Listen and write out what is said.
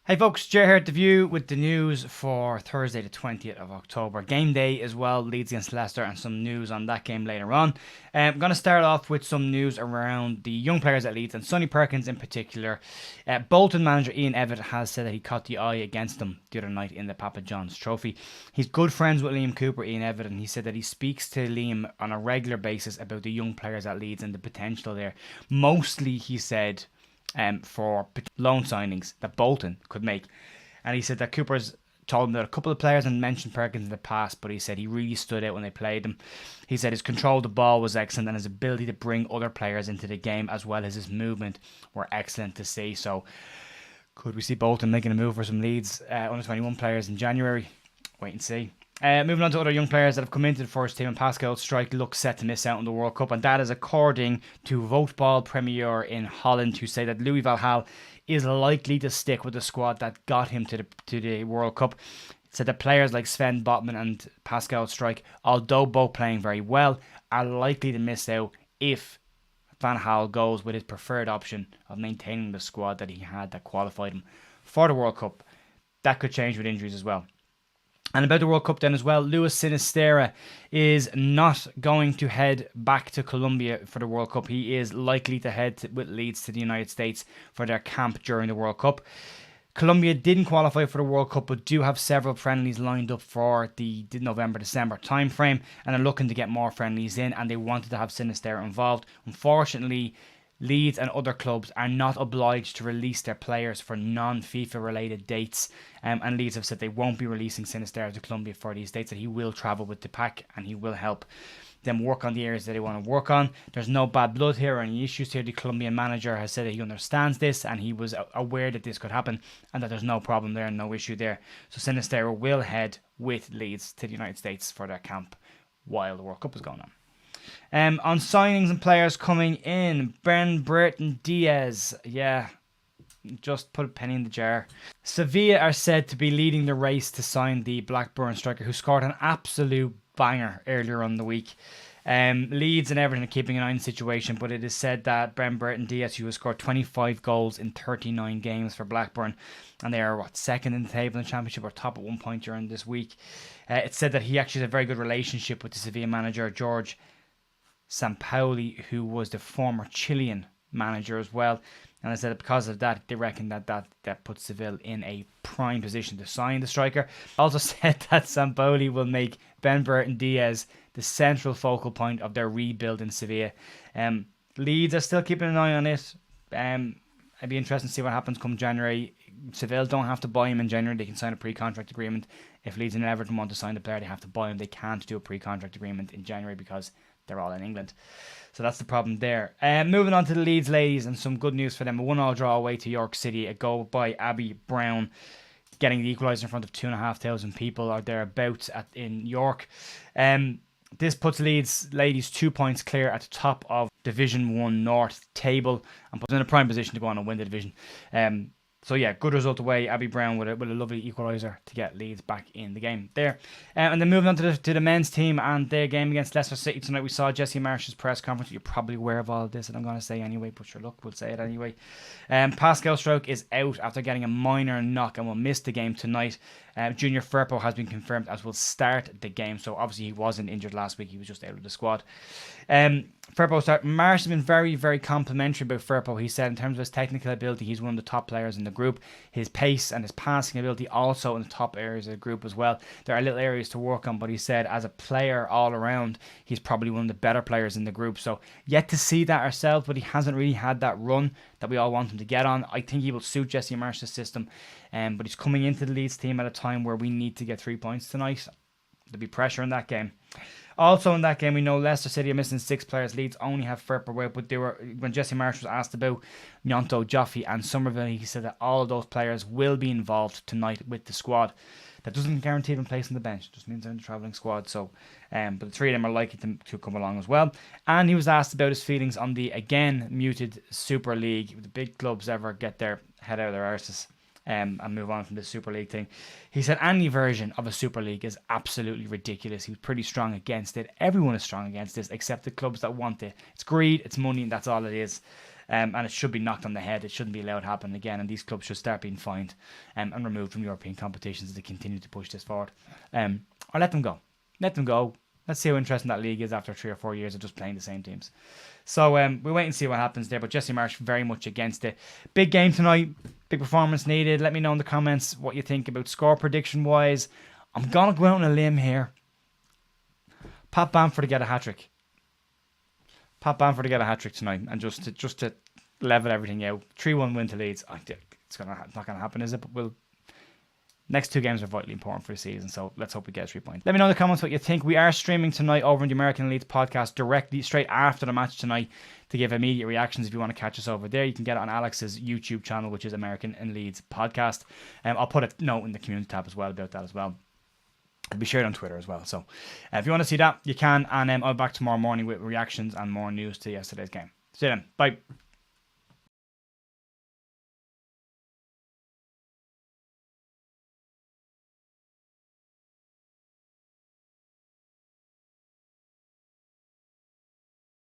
Hey folks, Jer here at The View with the news for Thursday the 20th of October. Game day as well, Leeds against Leicester, and some news on that game later on. I'm going to start off with some news around the young players at Leeds and Sonny Perkins in particular. Bolton manager Ian Evatt has said that he caught the eye against them the other night in the Papa John's Trophy. He's good friends with Liam Cooper, Ian Evatt, and he said that he speaks to Liam on a regular basis about the young players at Leeds and the potential there. Mostly, he said, for loan signings that Bolton could make. And he said that Cooper's told him that a couple of players had mentioned Perkins in the past, but he said he really stood out when they played him. He said his control of the ball was excellent and his ability to bring other players into the game as well as his movement were excellent to see. So could we see Bolton making a move for some Leeds under 21 players in January? Wait and see. Moving on to other young players that have come into the first team, and Pascal Struijk looks set to miss out on the World Cup, and that is according to Voteball Premier in Holland, who say that Louis van Gaal is likely to stick with the squad that got him to the World Cup. Said that players like Sven Botman and Pascal Struijk, although both playing very well, are likely to miss out if Van Gaal goes with his preferred option of maintaining the squad that he had that qualified him for the World Cup. That could change with injuries as well. And about the World Cup then as well, Luis Sinisterra is not going to head back to Colombia for the World Cup. He is likely to head with Leeds to the United States for their camp during the World Cup. Colombia didn't qualify for the World Cup, but do have several friendlies lined up for the November-December timeframe, and are looking to get more friendlies in, and they wanted to have Sinisterra involved. Unfortunately, Leeds and other clubs are not obliged to release their players for non-FIFA related dates, and Leeds have said they won't be releasing Sinisterra to Colombia for these dates, that he will travel with the pack and he will help them work on the areas that they want to work on. There's no bad blood here or any issues here. The Colombian manager has said that he understands this and he was aware that this could happen and that there's no problem there and no issue there. So Sinisterra will head with Leeds to the United States for their camp while the World Cup is going on. On signings and players coming in, Brereton, Diaz, just put a penny in the jar. Savilla are said to be leading the race to sign the Blackburn striker who scored an absolute banger earlier on the week. Leeds and Everton are keeping an eye on the situation, but it is said that Brereton Diaz, who has scored 25 goals in 39 games for Blackburn, and they are second in the table in the Championship, or top at one point during this week. It's said that he actually has a very good relationship with the Sevilla manager, George Sampaoli, who was the former Chilean manager as well. And I said that because of that, they reckon that puts Seville in a prime position to sign the striker. Also said that Sampaoli will make Brereton Diaz the central focal point of their rebuild in Sevilla. Leeds are still keeping an eye on it. I'd be interested to see what happens come January. Seville don't have to buy him in January. They can sign a pre-contract agreement. If Leeds and Everton want to sign the player, they have to buy him. They can't do a pre-contract agreement in January because they're all in England. So that's the problem there. Moving on to the Leeds Ladies, and some good news for them. A 1-1 draw away to York City. A goal by Abby Brown, getting the equaliser in front of 2,500 people or thereabouts in York. This puts Leeds Ladies 2 points clear at the top of Division 1 North table and puts them in a prime position to go on and win the division. So yeah, good result away. Abby Brown with a lovely equaliser to get Leeds back in the game there. And then moving on to the men's team and their game against Leicester City tonight. We saw Jesse Marsh's press conference. You're probably aware of all of this, and I'm going to say anyway, but sure, look, we'll say it anyway. Pascal Struijk is out after getting a minor knock and will miss the game tonight. Junior Firpo has been confirmed as will start the game, so obviously he wasn't injured last week. He was just out of the squad. Firpo start. Marsh has been very, very complimentary about Firpo. He said in terms of his technical ability, he's one of the top players in the group. His pace and his passing ability also in the top areas of the group as well. There are little areas to work on, but he said as a player all around, he's probably one of the better players in the group. So yet to see that ourselves, but he hasn't really had that run that we all want him to get on. I think he will suit Jesse Marsh's system, but he's coming into the Leeds team at a time where we need to get 3 points tonight. There'll be pressure in that game. Also in that game, we know Leicester City are missing 6 players. Leeds only have Firpo out, but when Jesse Marsh was asked about Nyonto, Joffe and Somerville, he said that all of those players will be involved tonight with the squad. That doesn't guarantee them place on the bench. It just means they're in the travelling squad. So, but the 3 of them are likely to come along as well. And he was asked about his feelings on the again muted Super League. The big clubs ever get their head out of their arses and move on from the Super League thing. He said any version of a Super League is absolutely ridiculous. He was pretty strong against it. Everyone is strong against this except the clubs that want it. It's greed, it's money, and that's all it is. and it should be knocked on the head. It shouldn't be allowed to happen again, and these clubs should start being fined and removed from European competitions as they continue to push this forward. Or let them go. Let them go. Let's see how interesting that league is after 3 or 4 years of just playing the same teams. So we'll wait and see what happens there. But Jesse Marsh very much against it. Big game tonight. Big performance needed. Let me know in the comments what you think about score prediction wise. I'm going to go out on a limb here. Pat Bamford to get a hat-trick. Pat Bamford to get a hat-trick tonight. And just to level everything out. 3-1 win to Leeds. It's not going to happen, is it? But next 2 games are vitally important for the season, so let's hope we get 3 points. Let me know in the comments what you think. We are streaming tonight over in the American Leeds podcast directly straight after the match tonight to give immediate reactions. If you want to catch us over there, you can get it on Alex's YouTube channel, which is American and Leeds podcast. I'll put a note in the community tab as well about that as well. It'll be shared on Twitter as well. So if you want to see that, you can. And I'll be back tomorrow morning with reactions and more news to yesterday's game. See you then. Bye.